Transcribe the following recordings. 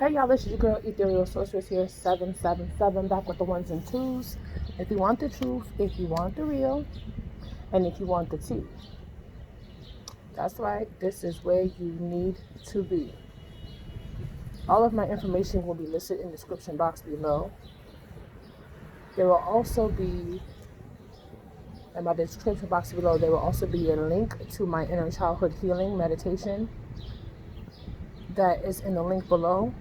Hey y'all, this is your girl Ethereal Sorceress here, 777, back with the ones and twos. If you want the truth, if you want the real, and if you want the tea, that's right, this is where you need to be. All of my information will be listed in the description box below. There will also be, in my description box below, there will also be a link to my inner childhood healing meditation that is in the link below.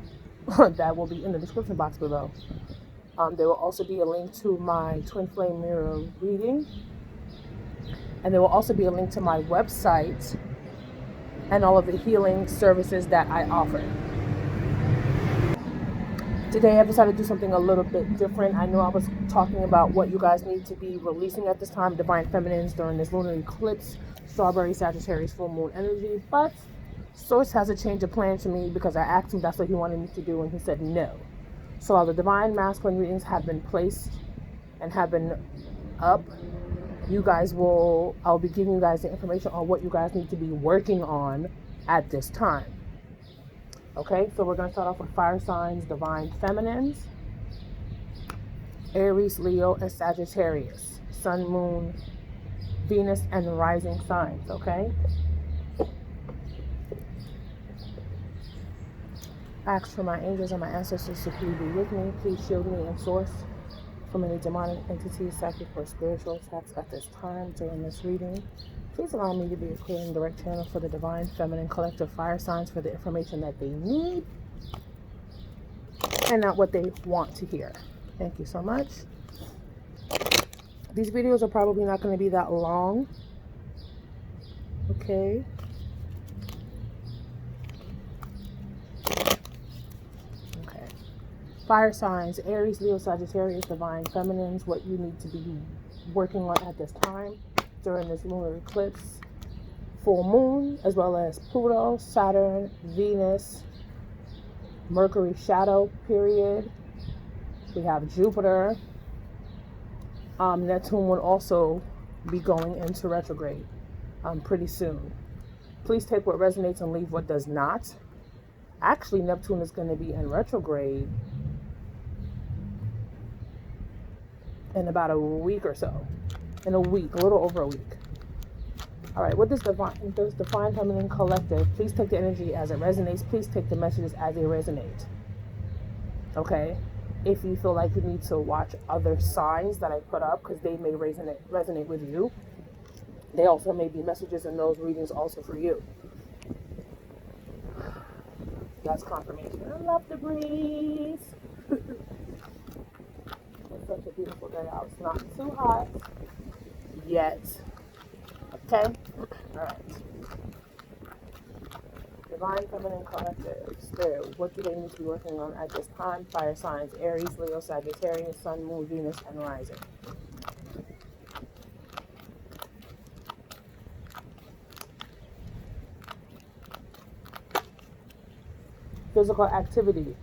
That will be in the description box below. There will also be a link to my twin flame mirror reading, and there will also be a link to my website and all of the healing services that I offer. Today I decided to do something a little bit different. I know I was talking about what you guys need to be releasing at this time, divine feminines during this lunar eclipse, strawberry Sagittarius full moon energy, but Source has a change of plan to me because I asked him that's what he wanted me to do, and he said no. So while the divine masculine readings have been placed and have been up, I'll be giving you guys the information on what you guys need to be working on at this time. Okay, so we're going to start off with fire signs, divine feminines, Aries, Leo, and Sagittarius, sun, moon, Venus, and rising signs, okay? Ask for my angels and my ancestors to please be with me. Please shield me and source from any demonic entities, psychic, or spiritual attacks at this time during this reading. Please allow me to be a clear and direct channel for the divine feminine collective fire signs for the information that they need and not what they want to hear. Thank you so much. These videos are probably not going to be that long. Okay. Fire signs, Aries, Leo, Sagittarius, divine feminines, what you need to be working on at this time during this lunar eclipse, full moon, as well as Pluto, Saturn, Venus, Mercury shadow period. We have Jupiter. Neptune will also be going into retrograde pretty soon. Please take what resonates and leave what does not. Actually, Neptune is going to be in retrograde in about a week or so. In a week, a little over a week. All right, what does Divine Feminine Collective, please take the energy as it resonates. Please take the messages as they resonate. Okay? If you feel like you need to watch other signs that I put up, because they may resonate with you, they also may be messages in those readings also for you. That's confirmation. I love the breeze. It's such a beautiful day out. It's not too hot yet. Okay? Alright. Divine Feminine Collective. Spirit, what do they need to be working on at this time? Fire signs, Aries, Leo, Sagittarius, Sun, Moon, Venus, and Rising. Physical activity.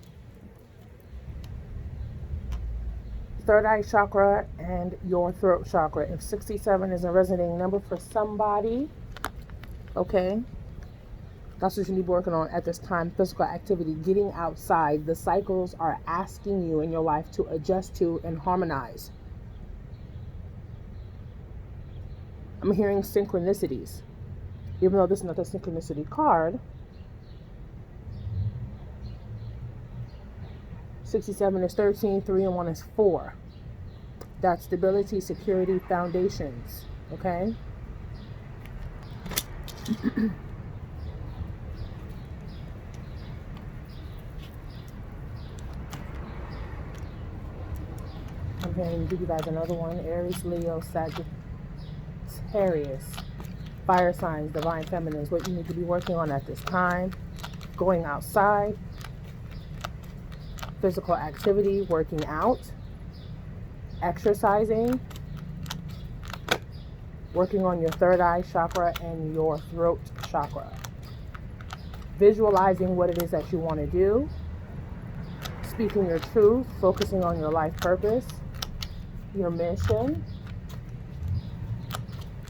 Third eye chakra and your throat chakra. If 67 is a resonating number for somebody, okay, that's what you need working on at this time. Physical activity, getting outside. The cycles are asking you in your life to adjust to and harmonize. I'm hearing synchronicities, even though this is not a synchronicity card. 67 is 13, 3 and 1 is 4. That's stability, security, foundations. Okay? I'm going to give you guys another one. Aries, Leo, Sagittarius. Fire signs, divine feminines. What you need to be working on at this time. Going outside. Physical activity, working out, exercising, working on your third eye chakra and your throat chakra, visualizing what it is that you want to do, speaking your truth, focusing on your life purpose, your mission.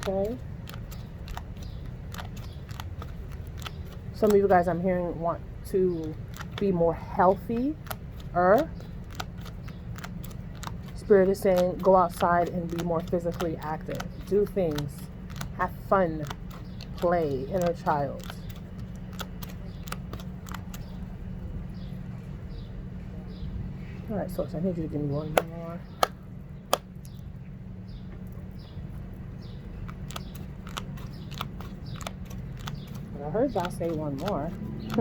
Okay. Some of you guys I'm hearing want to be more healthy. Spirit is saying go outside and be more physically active. Do things. Have fun. Play. Inner child. Alright, Source, I need you to give me one more. I heard y'all say one more.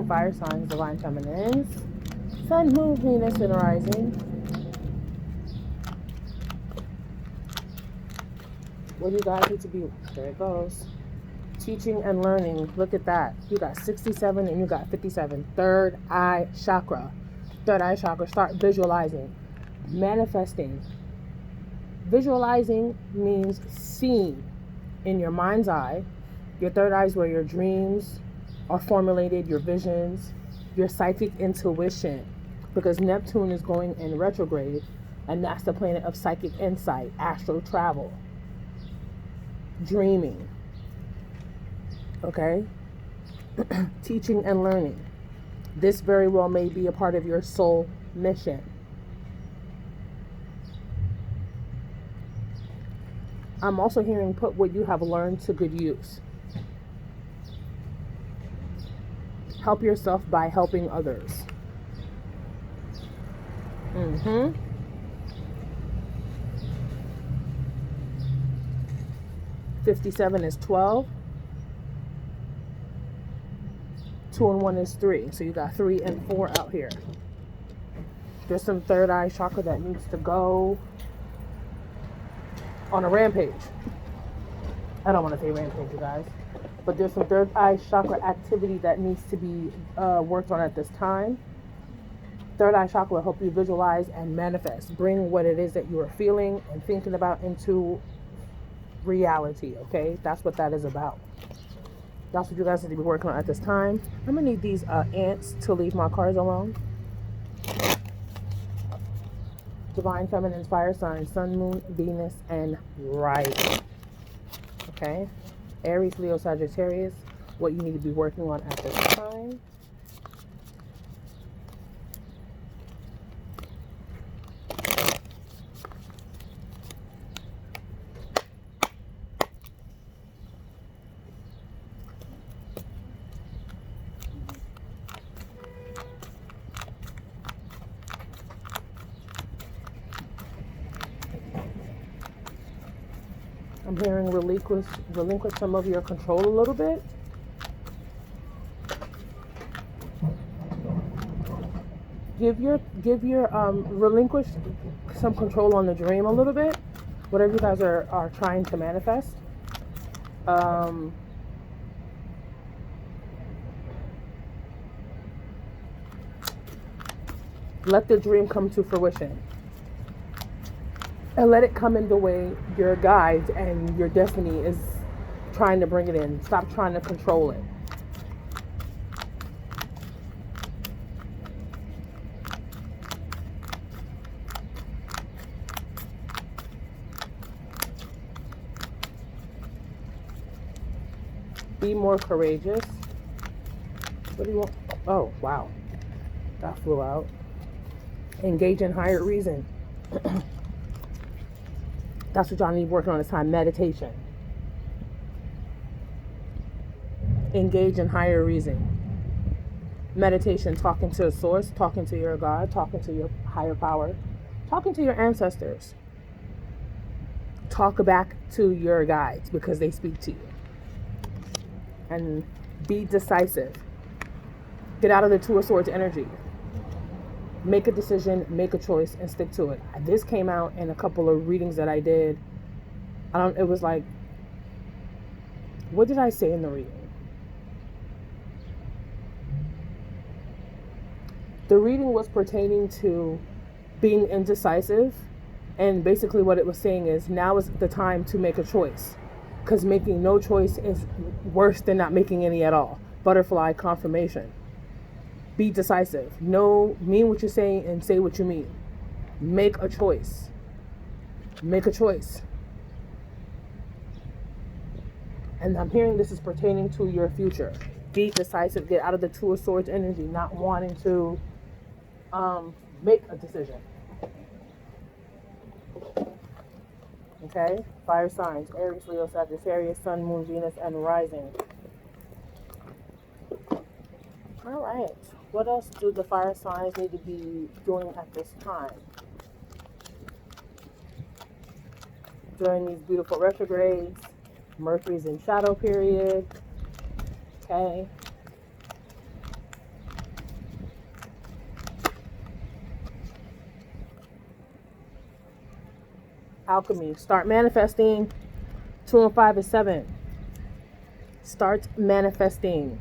Fire signs, divine feminines. Sun, moon, Venus, and rising. What do you guys need to be? There it goes. Teaching and learning. Look at that. You got 67 and you got 57. Third eye chakra. Third eye chakra. Start visualizing. Manifesting. Visualizing means seeing in your mind's eye. Your third eye is where your dreams are formulated, your visions, your psychic intuition. Because Neptune is going in retrograde, and that's the planet of psychic insight, astral travel, dreaming. Okay? Teaching and learning. This very well may be a part of your soul mission. I'm also hearing put what you have learned to good use. Help yourself by helping others. 57 is 12. 2 and 1 is 3. So you got 3 and 4 out here. There's some third eye chakra that needs to go on a rampage. I don't want to say rampage, you guys. But there's some third eye chakra activity that needs to be worked on at this time. Third eye chakra will help you visualize and manifest. Bring what it is that you are feeling and thinking about into reality, okay? That's what that is about. That's what you guys need to be working on at this time. I'm going to need these ants to leave my cards alone. Divine Feminine Fire Signs, Sun, Moon, Venus, and Rising. Okay? Aries, Leo, Sagittarius, what you need to be working on at this time. I'm hearing relinquish some of your control a little bit. Give your relinquish some control on the dream a little bit. Whatever you guys are trying to manifest. Let the dream come to fruition. And let it come in the way your guides and your destiny is trying to bring it in. Stop trying to control it. Be more courageous. What do you want? Oh, wow. That flew out. Engage in higher reason. That's what y'all need working on this time. Meditation. Engage in higher reason. Meditation, talking to a source, talking to your God, talking to your higher power, talking to your ancestors. Talk back to your guides because they speak to you. And be decisive. Get out of the Two of Swords energy. Make a decision, make a choice, and stick to it. This came out in a couple of readings that I did. It was like, what did I say in the reading? The reading was pertaining to being indecisive. And basically what it was saying is, now is the time to make a choice. Because making no choice is worse than not making any at all. Butterfly confirmation. Be decisive. Mean what you're saying and say what you mean. Make a choice. Make a choice. And I'm hearing this is pertaining to your future. be decisive. Get out of the Two of Swords energy, not wanting to make a decision. Okay? Fire signs, Aries, Leo, Sagittarius, Sun, Moon, Venus, and Rising. All right. What else do the fire signs need to be doing at this time? During these beautiful retrogrades, Mercury's in shadow period. Okay. Alchemy. Start manifesting. 2 and 5 is 7. Start manifesting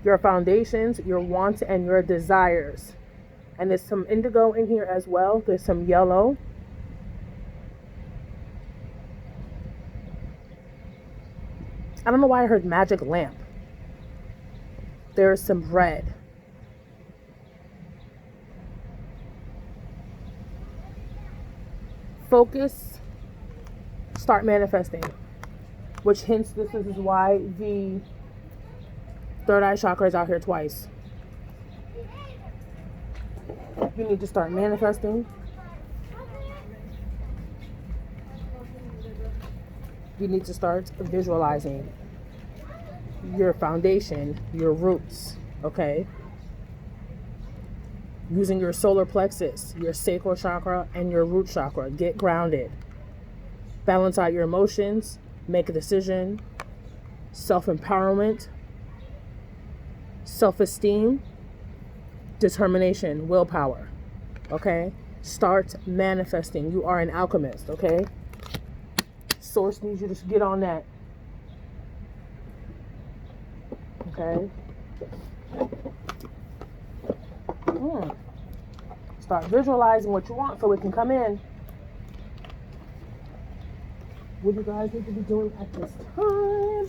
your foundations, your wants, and your desires. And there's some indigo in here as well. There's some yellow. I don't know why I heard magic lamp. There's some red. Focus. Start manifesting. Which hints this is why the third eye chakra is out here twice. You need to start manifesting. You need to start visualizing your foundation, your roots, okay? Using your solar plexus, your sacral chakra, and your root chakra. Get grounded. Balance out your emotions. Make a decision. Self-empowerment. Self-esteem. Determination. Willpower. Okay? Start manifesting. You are an alchemist, okay? Source needs you to get on that. Okay? Start visualizing what you want so it can come in. What do you guys need to be doing at this time?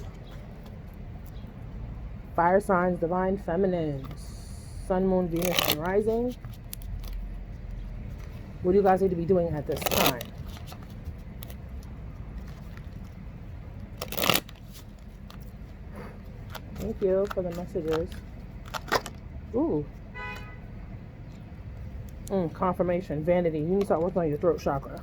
Fire signs, divine feminines, Sun, Moon, Venus, and Rising. What do you guys need to be doing at this time? Thank you for the messages. Ooh. Confirmation, vanity. You need to start working on your throat chakra.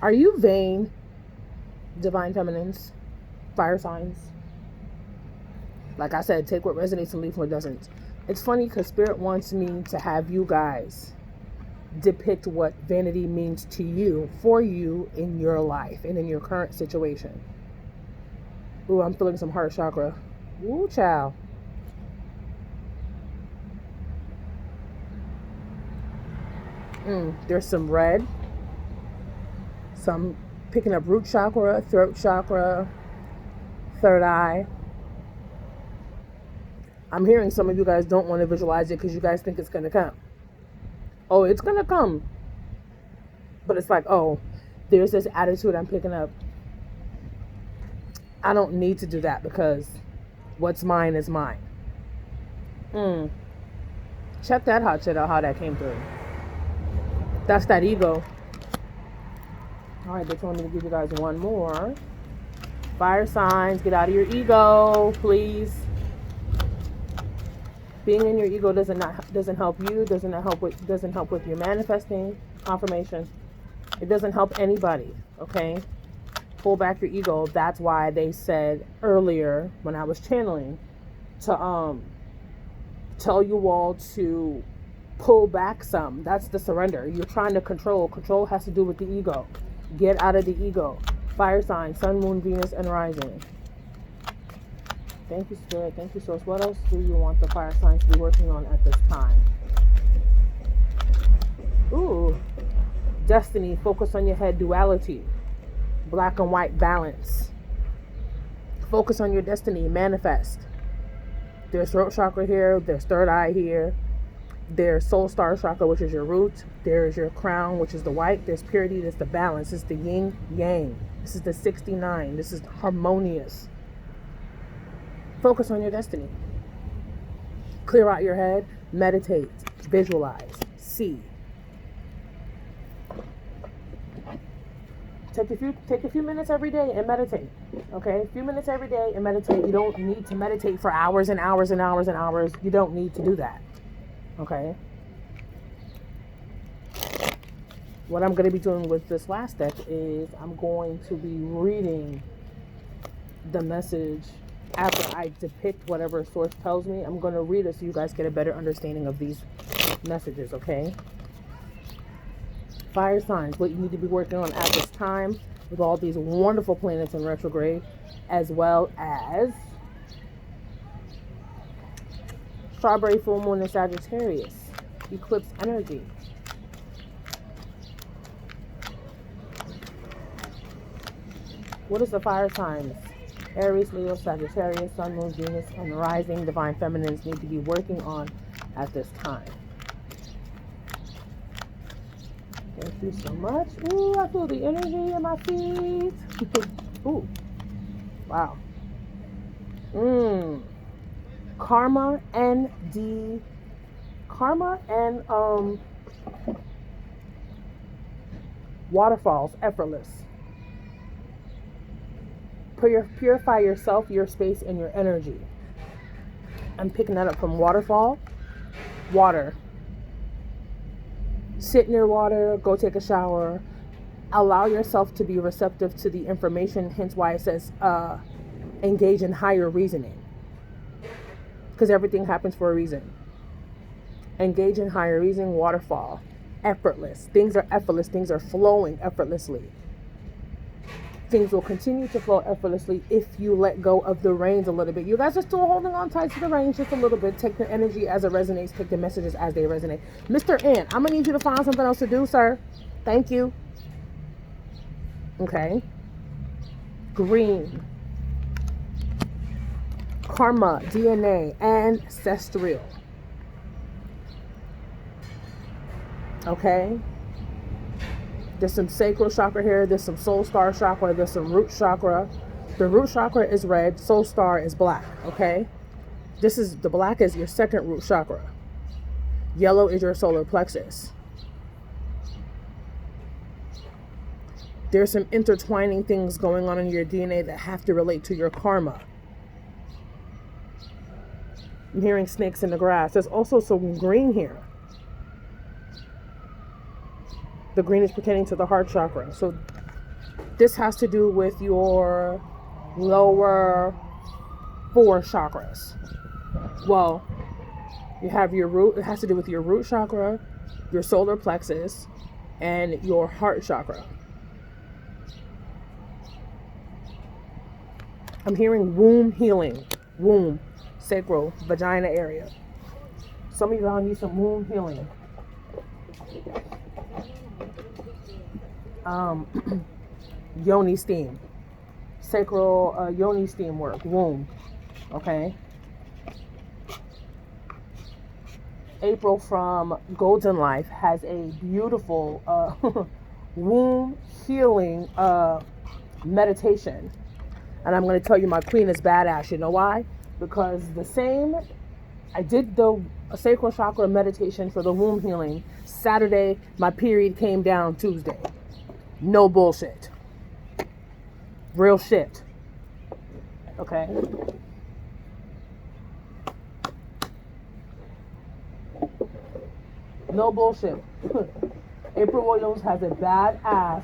Are you vain, divine feminines, fire signs? Like I said, take what resonates and leave what doesn't. It's funny because Spirit wants me to have you guys depict what vanity means to you, for you, in your life and in your current situation. Ooh, I'm feeling some heart chakra. Ooh, child. There's some red. Some picking up root chakra, throat chakra, third eye. I'm hearing some of you guys don't want to visualize it because you guys think it's going to come. Oh, it's going to come. But it's like, oh, there's this attitude I'm picking up. I don't need to do that because what's mine is mine. Check that hot shit out, how that came through. That's that ego. All right, they told me to give you guys one more. Fire signs, get out of your ego, please. Being in your ego doesn't help you. Doesn't help with your manifesting confirmation. It doesn't help anybody. Okay, pull back your ego. That's why they said earlier when I was channeling to tell you all to pull back some. That's the surrender. You're trying to control. Control has to do with the ego. Get out of the ego. Fire sign, Sun, Moon, Venus, and Rising. Thank you, Spirit. Thank you, Source. What else do you want the fire signs to be working on at this time? Ooh. Destiny. Focus on your head. Duality. Black and white balance. Focus on your destiny. Manifest. There's throat chakra here. There's third eye here. There's soul star chakra, which is your root. There's your crown, which is the white. There's purity. There's the balance. This is the yin yang. This is the 69. This is harmonious. Focus on your destiny. Clear out your head. Meditate. Visualize. See. Take a few minutes every day and meditate. Okay, a few minutes every day and meditate. You don't need to meditate for hours and hours and hours and hours. You don't need to do that. Okay. What I'm going to be doing with this last deck is I'm going to be reading the message after I depict whatever source tells me. I'm going to read it so you guys get a better understanding of these messages, okay? Fire signs, what you need to be working on at this time with all these wonderful planets in retrograde, as well as strawberry full moon in Sagittarius, eclipse energy. What is the fire signs? Aries, Leo, Sagittarius, Sun, Moon, Venus, and rising divine feminines need to be working on at this time. Thank you so much. Ooh, I feel the energy in my feet. Ooh, wow. Karma and waterfalls, effortless. Purify yourself, your space, and your energy. I'm picking that up from waterfall, water. Sit near water, go take a shower. Allow yourself to be receptive to the information, hence why it says engage in higher reasoning. Because everything happens for a reason. Engage in higher reasoning, waterfall. Effortless. Things are effortless. Things are flowing effortlessly. Things will continue to flow effortlessly if you let go of the reins a little bit. You guys are still holding on tight to the reins just a little bit. Take the energy as it resonates. Take the messages as they resonate. Mr. N, I'm going to need you to find something else to do, sir. Thank you. Okay. Green. Karma, DNA, ancestral. Okay. There's some sacral chakra here. There's some soul star chakra. There's some root chakra. The root chakra is red. Soul star is black. Okay. The black is your second root chakra. Yellow is your solar plexus. There's some intertwining things going on in your DNA that have to relate to your karma. I'm hearing snakes in the grass. There's also some green here. The green is pertaining to the heart chakra. So this has to do with your lower 4 chakras. Well, you have your root. It has to do with your root chakra, your solar plexus, and your heart chakra. I'm hearing womb healing. Womb, sacral, vagina area. Some of y'all need some womb healing. Yoni steam, sacral yoni steam work, womb. Okay. April from Golden Life has a beautiful womb healing meditation, and I'm going to tell you my queen is badass. You know why? Because I did the sacral chakra meditation for the womb healing Saturday. My period came down Tuesday. No bullshit. Real shit. Okay. No bullshit. April Williams has a badass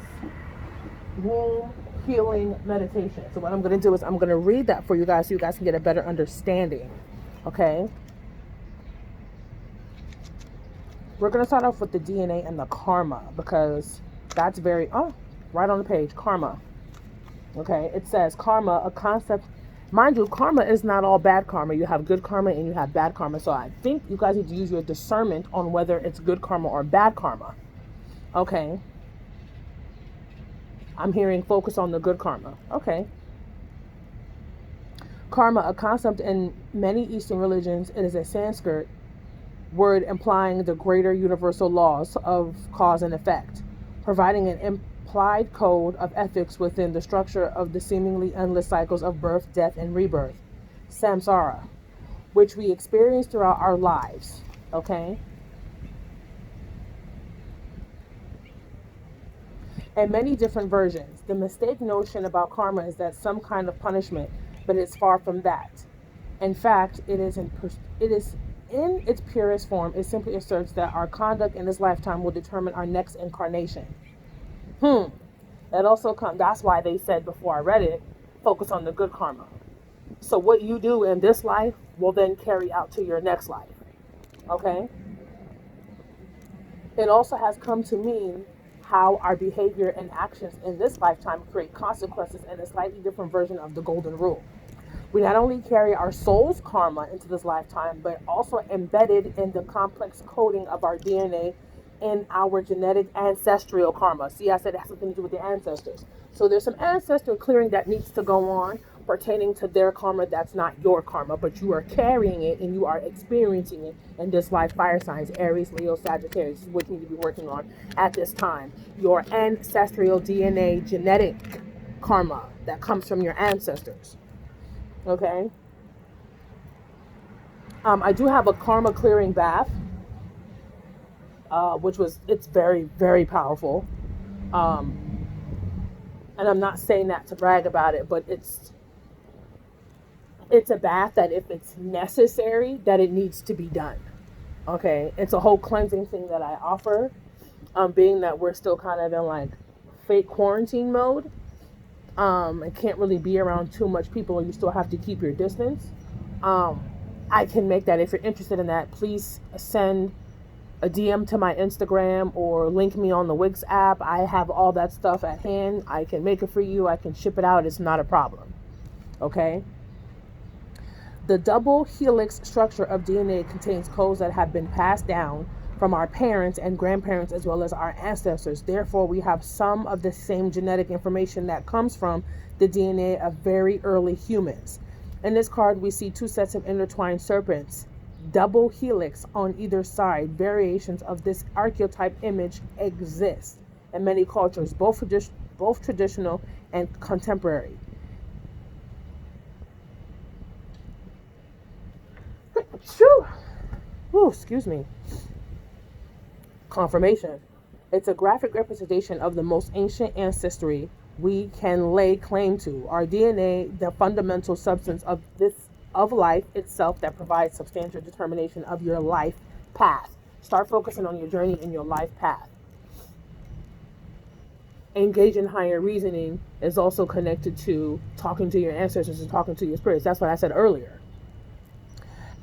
womb healing meditation. So what I'm going to do is I'm going to read that for you guys so you guys can get a better understanding. Okay. We're going to start off with the DNA and the karma because that's right on the page, karma. Okay, it says karma, a concept. Mind you, karma is not all bad karma. You have good karma and you have bad karma. So I think you guys need to use your discernment on whether it's good karma or bad karma. Okay. I'm hearing focus on the good karma. Okay. Karma, a concept in many Eastern religions, it is a Sanskrit word implying the greater universal laws of cause and effect, providing an implied code of ethics within the structure of the seemingly endless cycles of birth, death, and rebirth, samsara, which we experience throughout our lives. Okay? and many different versions. The mistaken notion about karma is that some kind of punishment, but it's far from that. In fact, it is in its purest form. It simply asserts that our conduct in this lifetime will determine our next incarnation. That also comes. That's why they said before I read it, focus on the good karma. So what you do in this life will then carry out to your next life. Okay? It also has come to mean how our behavior and actions in this lifetime create consequences in a slightly different version of the golden rule. We not only carry our soul's karma into this lifetime, but also embedded in the complex coding of our DNA in our genetic ancestral karma. See, I said it has something to do with the ancestors. So there's some ancestral clearing that needs to go on pertaining to their karma that's not your karma, but you are carrying it and you are experiencing it in this life. Fire signs, Aries, Leo, Sagittarius, is what you need to be working on at this time. Your ancestral DNA genetic karma that comes from your ancestors. Okay. I do have a karma clearing bath, it's very, very powerful. And I'm not saying that to brag about it, but it's a bath that if it's necessary, that it needs to be done. Okay. It's a whole cleansing thing that I offer, being that we're still kind of in like fake quarantine mode. I can't really be around too much people. You still have to keep your distance. I can make that. If you're interested in that, please send a DM to my Instagram or link me on the Wix app. I have all that stuff at hand. I can make it for you. I can ship it out. It's not a problem. Okay? The double helix structure of DNA contains codes that have been passed down from our parents and grandparents as well as our ancestors. Therefore, we have some of the same genetic information that comes from the DNA of very early humans. In this card, we see two sets of intertwined serpents, double helix on either side. Variations of this archetype image exist in many cultures, both traditional and contemporary. Excuse me. Confirmation. It's a graphic representation of the most ancient ancestry we can lay claim to. Our DNA, the fundamental substance of life itself that provides substantial determination of your life path. Start focusing on your journey in your life path. Engage in higher reasoning is also connected to talking to your ancestors and talking to your spirits. That's what I said earlier.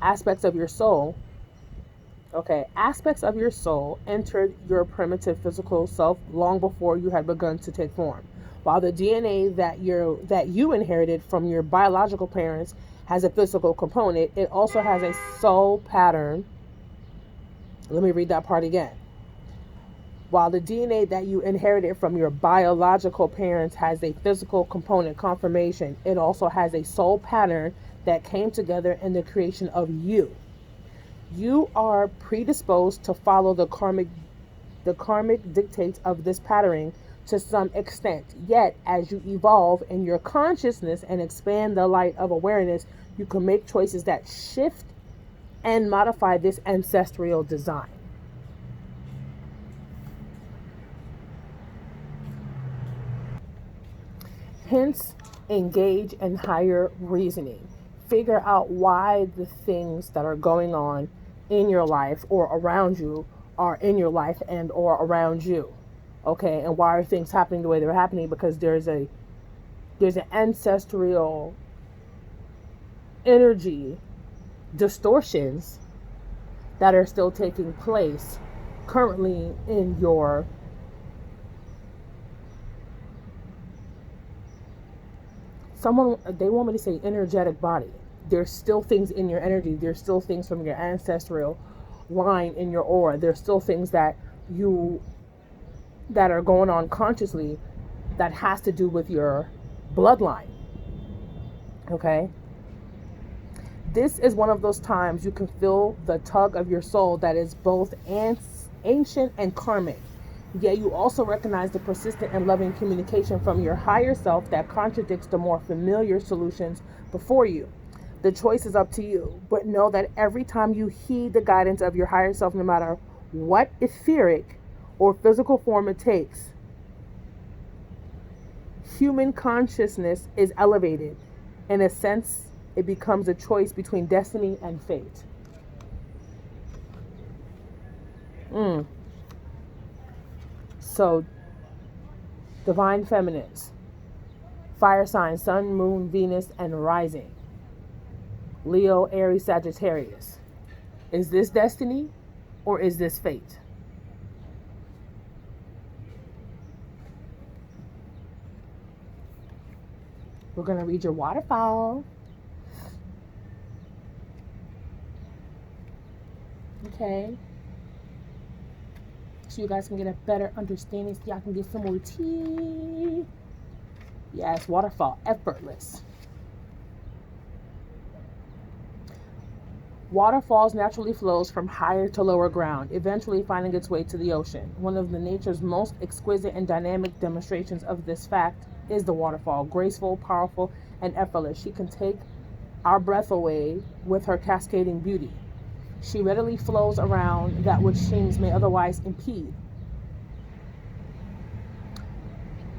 Aspects of your soul. Okay, aspects of your soul entered your primitive physical self long before you had begun to take form. While the DNA that you inherited from your biological parents has a physical component, it also has a soul pattern. Let me read that part again. While the DNA that you inherited from your biological parents has a physical component, confirmation, it also has a soul pattern that came together in the creation of you. You are predisposed to follow the karmic dictates of this patterning to some extent. Yet, as you evolve in your consciousness and expand the light of awareness, you can make choices that shift and modify this ancestral design. Hence, engage in higher reasoning. Figure out why the things that are going on in your life or around you are in your life and or around you. Okay, and why are things happening the way they're happening? Because there's an ancestral energy distortions that are still taking place currently in your they want me to say energetic body. There's still things in your energy. There's still things from your ancestral line in your aura. There's still things that are going on consciously that has to do with your bloodline. Okay? This is one of those times you can feel the tug of your soul that is both ancient and karmic. Yet you also recognize the persistent and loving communication from your higher self that contradicts the more familiar solutions before you. The choice is up to you, but know that every time you heed the guidance of your higher self, no matter what etheric or physical form it takes, human consciousness is elevated. In a sense, it becomes a choice between destiny and fate. So, divine feminines, fire signs, sun, moon, Venus, and rising. Leo, Aries, Sagittarius. Is this destiny or is this fate? We're going to read your waterfall. Okay. So you guys can get a better understanding, so y'all can get some more tea. Yes, waterfall, effortless. Waterfalls naturally flows from higher to lower ground, eventually finding its way to the ocean. One of the nature's most exquisite and dynamic demonstrations of this fact is the waterfall. Graceful, powerful, and effortless, she can take our breath away with her cascading beauty. She readily flows around that which streams may otherwise impede.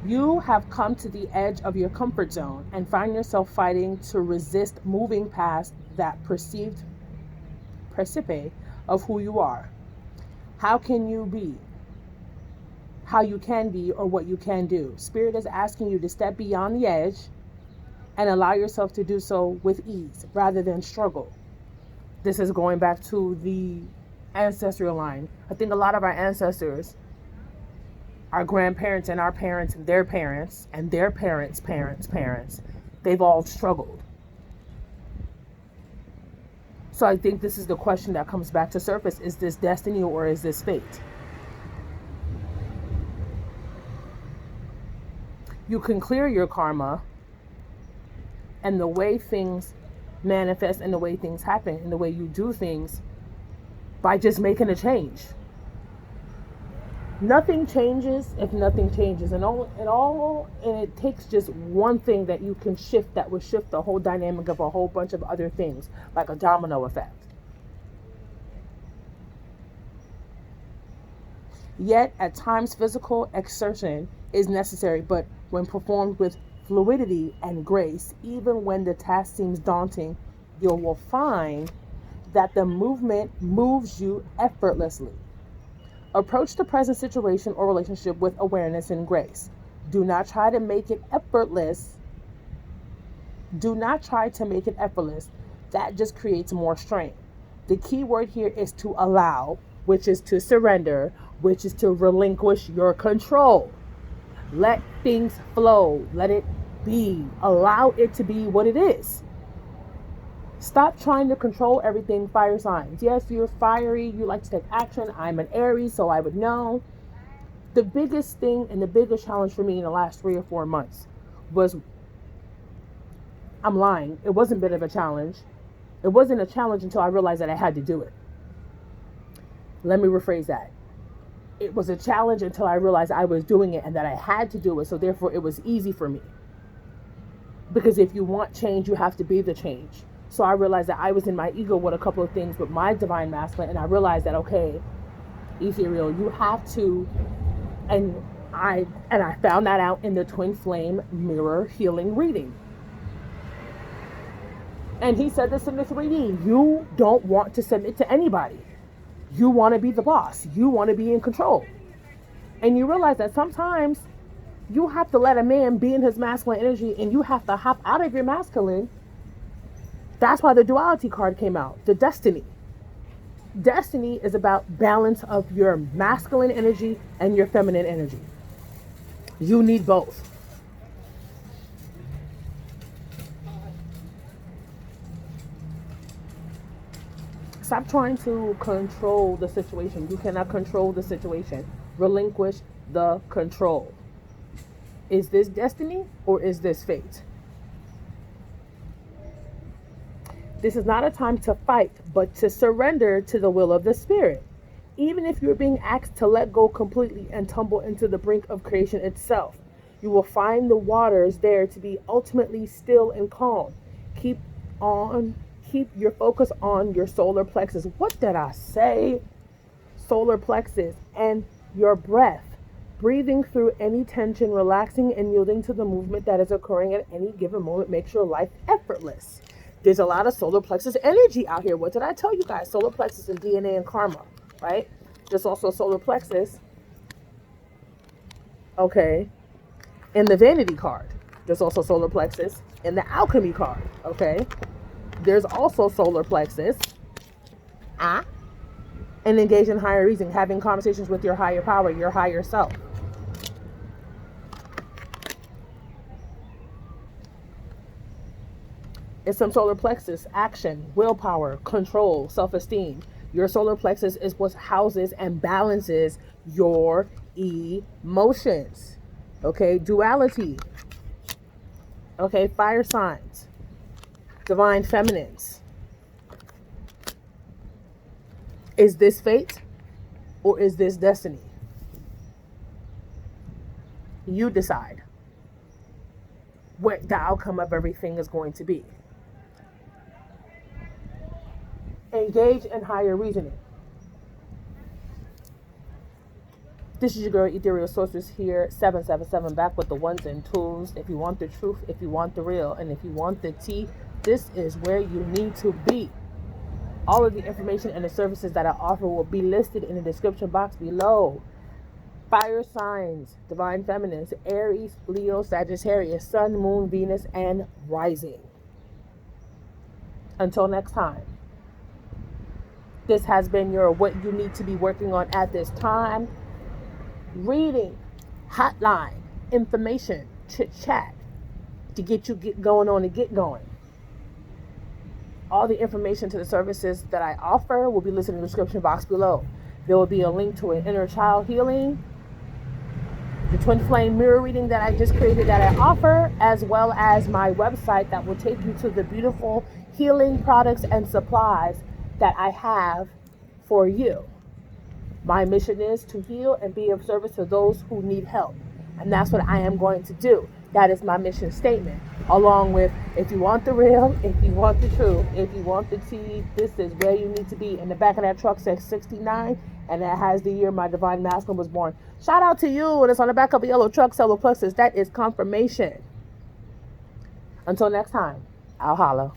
You have come to the edge of your comfort zone and find yourself fighting to resist moving past that perceived precipice of who you are. How can you be? How you can be, or what you can do. Spirit is asking you to step beyond the edge and allow yourself to do so with ease rather than struggle. This is going back to the ancestral line. I think a lot of our ancestors, our grandparents and our parents and their parents and their parents' parents, they've all struggled. So I think this is the question that comes back to surface. Is this destiny or is this fate? You can clear your karma and the way things manifest and the way things happen and the way you do things by just making a change. Nothing changes if nothing changes, and it takes just one thing that you can shift that will shift the whole dynamic of a whole bunch of other things, like a domino effect. Yet at times physical exertion is necessary, but when performed with fluidity and grace, even when the task seems daunting, you will find that the movement moves you effortlessly. Approach the present situation or relationship with awareness and grace. Do not try to make it effortless. That just creates more strain. The key word here is to allow, which is to surrender, which is to relinquish your control. Let things flow. Let it be. Allow it to be what it is. Stop trying to control everything, fire signs. Yes, you're fiery. You like to take action. I'm an Aries, so I would know. The biggest thing and the biggest challenge for me in the last 3 or 4 months was, I'm lying, it wasn't a bit of a challenge. It wasn't a challenge until I realized that I had to do it. Let me rephrase that. It was a challenge until I realized I was doing it and that I had to do it, so therefore it was easy for me. Because if you want change, you have to be the change. So I realized that I was in my ego with a couple of things with my divine masculine, and I realized that, okay, ethereal, you have to, and I found that out in the twin flame mirror healing reading. And he said this in the 3D, you don't want to submit to anybody. You want to be the boss. You want to be in control. And you realize that sometimes you have to let a man be in his masculine energy, and you have to hop out of your masculine. That's why the duality card came out, the destiny. Destiny is about balance of your masculine energy and your feminine energy. You need both. Stop trying to control the situation. You cannot control the situation. Relinquish the control. Is this destiny or is this fate? This is not a time to fight, but to surrender to the will of the Spirit. Even if you're being asked to let go completely and tumble into the brink of creation itself, you will find the waters there to be ultimately still and calm. Keep your focus on your solar plexus. What did I say? Solar plexus and your breath. Breathing through any tension, relaxing and yielding to the movement that is occurring at any given moment makes your life effortless. There's a lot of solar plexus energy out here. What did I tell you guys? Solar plexus and DNA and karma, right? There's also solar plexus, okay, in the vanity card. There's also solar plexus in the alchemy card, okay? There's also solar plexus, and engage in higher reasoning, having conversations with your higher power, your higher self. It's some solar plexus, action, willpower, control, self-esteem. Your solar plexus is what houses and balances your emotions. Okay, duality. Okay, fire signs, divine feminines. Is this fate or is this destiny? You decide what the outcome of everything is going to be. Engage in higher reasoning. This is your girl, Ethereal Sorceress here, 777, back with the ones and twos. If you want the truth, if you want the real, and if you want the tea, this is where you need to be. All of the information and the services that I offer will be listed in the description box below. Fire signs, divine feminines, Aries, Leo, Sagittarius, Sun, Moon, Venus, and Rising. Until next time. This has been your what you need to be working on at this time. Reading, hotline, information, chit chat to get you going on and get going. All the information to the services that I offer will be listed in the description box below. There will be a link to an inner child healing, the twin flame mirror reading that I just created that I offer, as well as my website that will take you to the beautiful healing products and supplies that I have for you. My mission is to heal and be of service to those who need help. And that's what I am going to do. That is my mission statement. Along with, if you want the real, if you want the truth, if you want the tea, this is where you need to be. In the back of that truck says 69, and that has the year my divine masculine was born. Shout out to you. And it's on the back of a yellow truck, solar plexus. That is confirmation. Until next time, I'll holla.